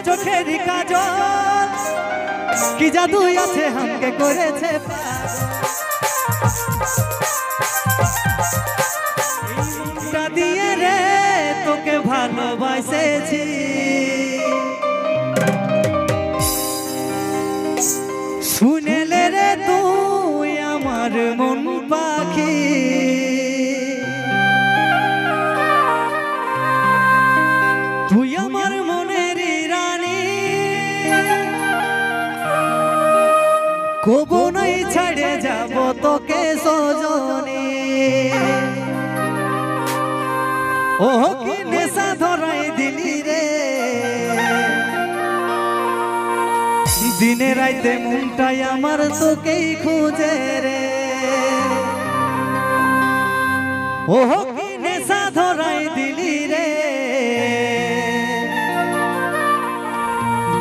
চোখের কাজল কি জাদু আছে আমাকে করেছে মনটা দিয়ে রে তোকে ভালোবাসেছি শুনেলে রে তুই আমার মন পাখি তুই আমার মনের রানী কবু নাই ছেড়ে যাব তোকে সজনী ও কি নেশা ধরাই দিলি রে দিনে রাইতে মনটাই আমার তোকেই খুঁজে রে ও কি নেশা ধরাই দিলি রে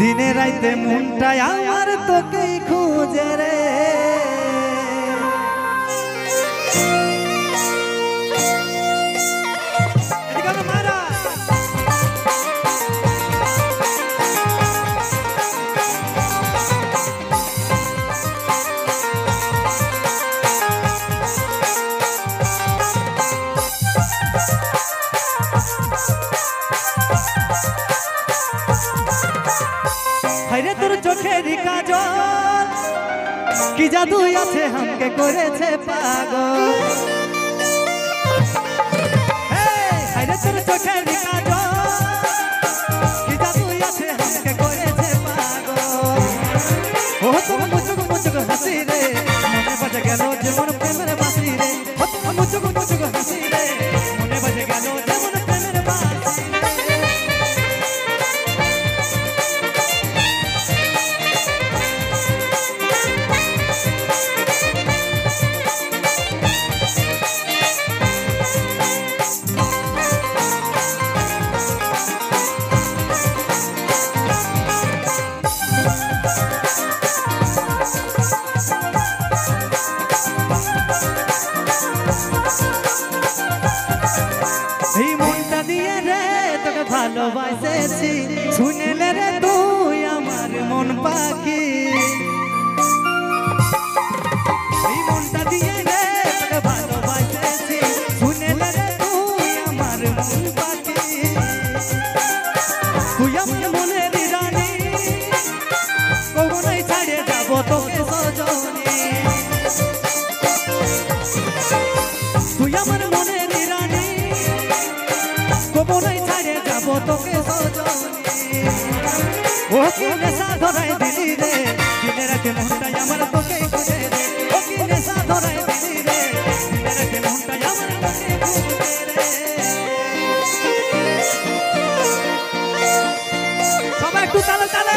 দিনে রাইতে মনটাই আমার তোকেই খুঁজে রে হায়রে তোর চোখের কাজল কি জাদু আছে আমাকে করেছে পাগল হায়রে তোর চোখের কাজল কি জাদু আছে আমাকে করেছে পাগল ও তোর মুচুক মুচুক হাসি রে মনে বাজে গেল যেমন প্রেমের বাঁশি রে ও তোর মুচুক মুচুক হাসি রে মনে বাজে গেল যেমন প্রেমের বাঁশি এই মনটা দিয়ে রে তোকে ভালোবাসেছি শুনেলে রে তুই আমার মন পাখি এই মনটা দিয়ে রে তোকে ভালোবাসেছি শুনেলে রে তুই আমার মন পাখি তুই আমার মনের রানী কখনোই ছাড়িয়ে যাব তোকে সজনী তুই আমার মনের রানী কবনাই ছাড়ে যাব তোকে সজনী ও কি নেশা ধরাই দিলি রে দিনে রাতে মনটাই আমার তোকে খুঁজে রে ও কি নেশা ধরাই দিলি রে দিনে রাতে মনটাই আমার তোকে খুঁজে রে সবাই একটু তালে তালে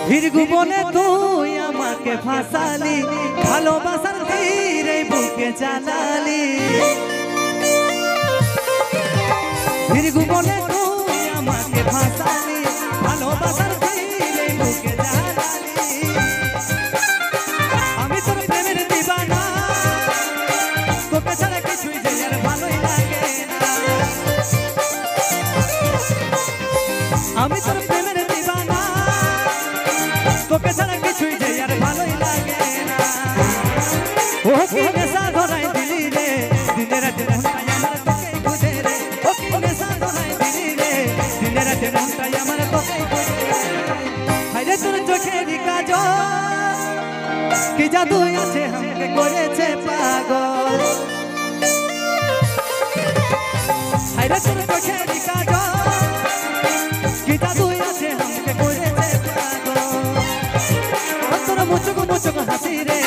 ভিরগু বলে তুই আমাকে ফাঁসালি ভালোবাসার তীরে বুকে চালালি ভিরগু বলে তুই আমাকে ফাঁসালি ভালোবাসার তীরে বুকে চালালি আমি তোর প্রেমের দিবানা তোকে ছাড়া কিছুই যে আর ভালোই লাগে না আমি তোর প্রেমের দিবানা তোকে ছাড়া কিছুই যে আর ভালোই লাগে না ও কি নেশা ধরাই দিলি রে দিনে রাতে মনটাই আমার তোকে খুঁজে রে ও কি নেশা ধরাই দিলি রে দিনে রাতে মনটাই আমার তোকে খুঁজে রে হায়রে তোর চোখের কাজল কি জাদু আছে আমাকে করেছে পাগল হায়রে তোর চোখের কাজল কি জাদু আছে আমাকে করেছে পাগল তোর মুচুক মুচুক হাসি রে